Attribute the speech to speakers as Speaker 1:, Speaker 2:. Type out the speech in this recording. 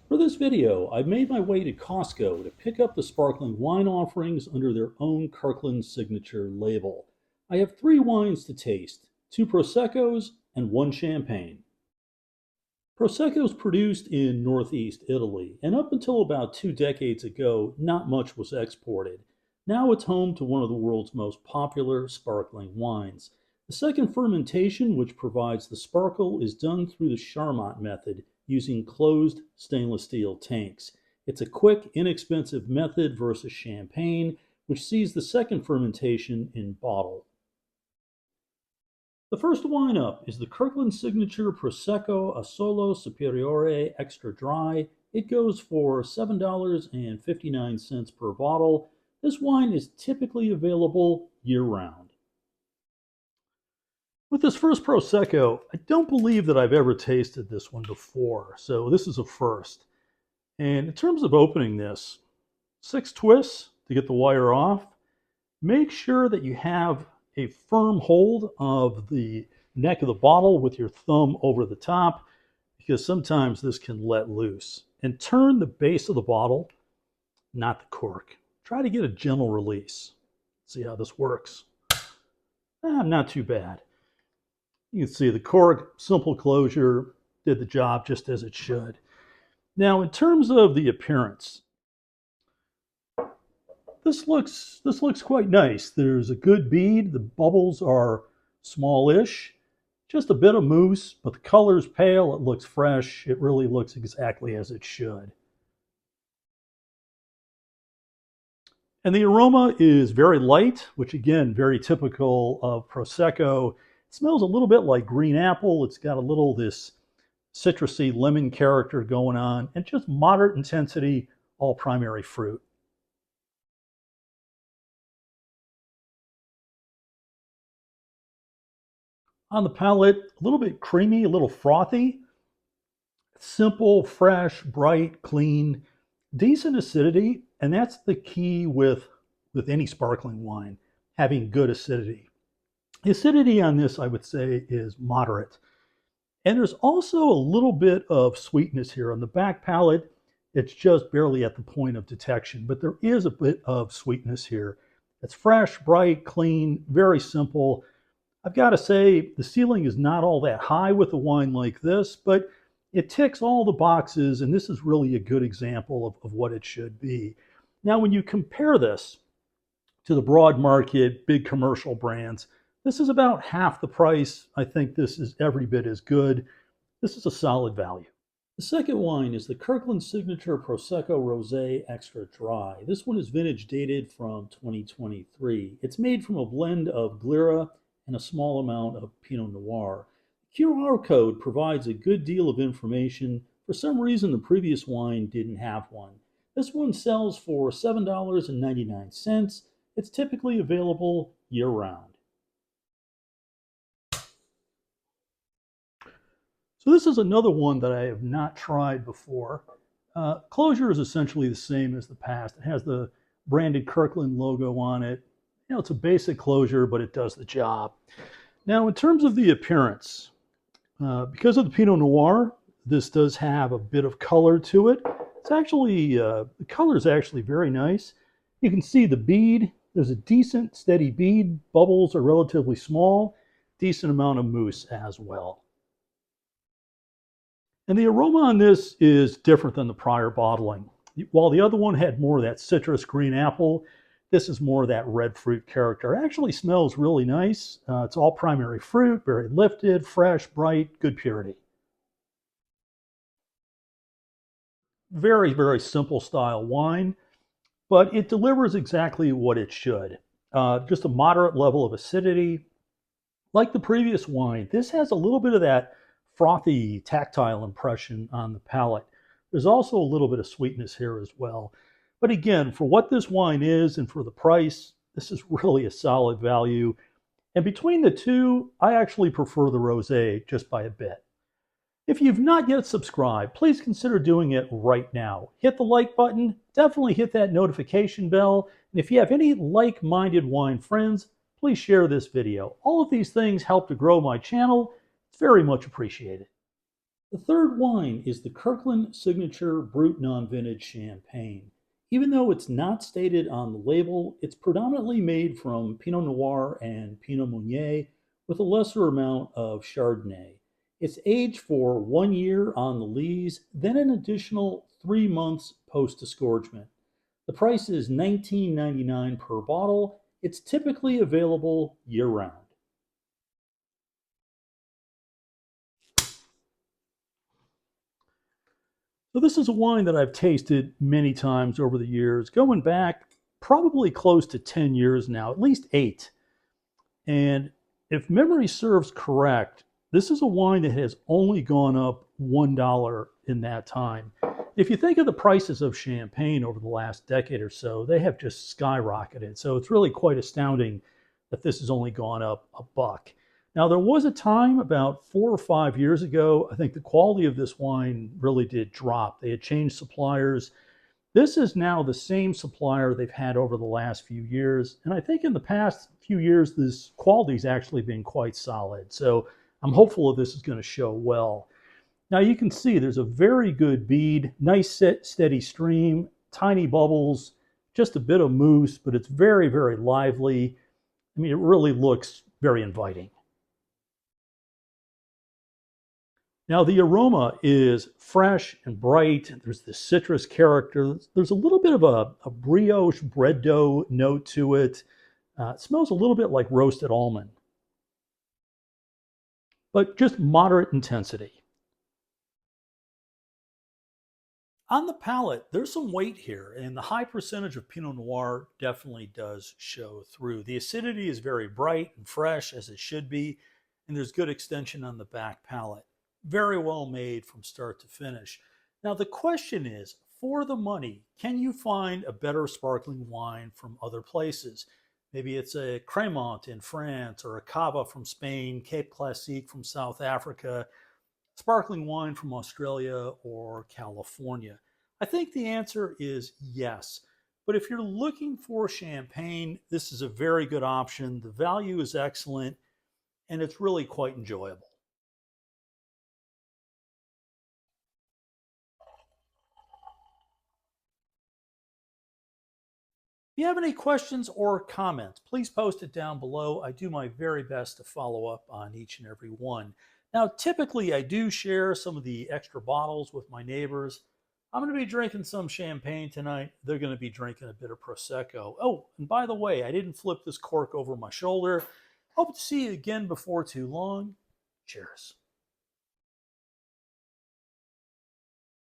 Speaker 1: For this video, I've made my way to Costco to pick up the sparkling wine offerings under their own Kirkland Signature label. I have 3 wines to taste, 2 Proseccos and 1 Champagne. Prosecco is produced in northeast Italy, and up until about 2 decades ago, not much was exported. Now it's home to one of the world's most popular sparkling wines. The second fermentation, which provides the sparkle, is done through the Charmat method using closed stainless steel tanks. It's a quick, inexpensive method versus champagne, which sees the second fermentation in bottle. The first wine up is the Kirkland Signature Prosecco Asolo Superiore Extra Dry. It goes for $7.59 per bottle. This wine is typically available year-round. With this first Prosecco, I don't believe that I've ever tasted this one before, so this is a first. And in terms of opening this, 6 twists to get the wire off. Make sure that you have a firm hold of the neck of the bottle with your thumb over the top, because sometimes this can let loose. And turn the base of the bottle, not the cork. Try to get a gentle release. See how this works. Not too bad. You can see the cork, simple closure, did the job just as it should. Now, in terms of the appearance, this looks quite nice. There's a good bead. The bubbles are smallish. Just a bit of mousse, but the color's pale. It looks fresh. It really looks exactly as it should. And the aroma is very light, which again, very typical of Prosecco. It smells a little bit like green apple. It's got a little this citrusy lemon character going on, and just moderate intensity, all primary fruit. On the palate, a little bit creamy, a little frothy. Simple, fresh, bright, clean, decent acidity, and that's the key with any sparkling wine, having good acidity. The acidity on this, I would say, is moderate. And there's also a little bit of sweetness here. On the back palate, it's just barely at the point of detection, but there is a bit of sweetness here. It's fresh, bright, clean, very simple. I've got to say, the ceiling is not all that high with a wine like this, but it ticks all the boxes, and this is really a good example of what it should be. Now, when you compare this to the broad market, big commercial brands, this is about half the price. I think this is every bit as good. This is a solid value. The second wine is the Kirkland Signature Prosecco Rose Extra Dry. This one is vintage dated from 2023. It's made from a blend of Glera and a small amount of Pinot Noir. The QR code provides a good deal of information. For some reason, the previous wine didn't have one. This one sells for $7.99. It's typically available year-round. So this is another one that I have not tried before. Closure is essentially the same as the past. It has the branded Kirkland logo on it. You know, it's a basic closure, but it does the job. Now, in terms of the appearance, because of the Pinot Noir, this does have a bit of color to it. It's actually, the color is actually very nice. You can see the bead. There's a decent, steady bead. Bubbles are relatively small. Decent amount of mousse as well. And the aroma on this is different than the prior bottling. While the other one had more of that citrus green apple, this is more of that red fruit character. It actually smells really nice. It's all primary fruit, very lifted, fresh, bright, good purity. Very, very simple style wine, but it delivers exactly what it should. Just a moderate level of acidity. Like the previous wine, this has a little bit of that frothy, tactile impression on the palate. There's also a little bit of sweetness here as well. But again, for what this wine is and for the price, this is really a solid value. And between the two, I actually prefer the rosé just by a bit. If you've not yet subscribed, please consider doing it right now. Hit the like button, definitely hit that notification bell, and if you have any like-minded wine friends, please share this video. All of these things help to grow my channel. It's very much appreciated. The third wine is the Kirkland Signature Brut non-vintage Champagne. Even though it's not stated on the label, it's predominantly made from Pinot Noir and Pinot Meunier with a lesser amount of Chardonnay. It's aged for 1 year on the lees, then an additional 3 months post disgorgement. The price is $19.99 per bottle. It's typically available year round. So this is a wine that I've tasted many times over the years, going back probably close to 10 years now, at least 8. And if memory serves correct, this is a wine that has only gone up $1 in that time. If you think of the prices of champagne over the last decade or so, they have just skyrocketed. So it's really quite astounding that this has only gone up a buck. Now, there was a time about 4 or 5 years ago, I think the quality of this wine really did drop. They had changed suppliers. This is now the same supplier they've had over the last few years. And I think in the past few years, this quality's actually been quite solid. So I'm hopeful that this is going to show well. Now you can see there's a very good bead, nice steady stream, tiny bubbles, just a bit of mousse, but it's very, very lively. I mean, it really looks very inviting. Now, the aroma is fresh and bright. There's the citrus character. There's a little bit of a brioche bread dough note to it. It smells a little bit like roasted almond, but just moderate intensity. On the palate, there's some weight here, and the high percentage of Pinot Noir definitely does show through. The acidity is very bright and fresh, as it should be, and there's good extension on the back palate. Very well made from start to finish. Now, the question is, for the money, can you find a better sparkling wine from other places? Maybe it's a Cremant in France, or a Cava from Spain, Cape Classique from South Africa, sparkling wine from Australia or California? I think the answer is yes. But if you're looking for champagne, this is a very good option. The value is excellent and it's really quite enjoyable. If you have any questions or comments, please post it down below. I do my very best to follow up on each and every one. Now, typically, I do share some of the extra bottles with my neighbors. I'm going to be drinking some champagne tonight. They're going to be drinking a bit of Prosecco. Oh, and by the way, I didn't flip this cork over my shoulder. Hope to see you again before too long. Cheers.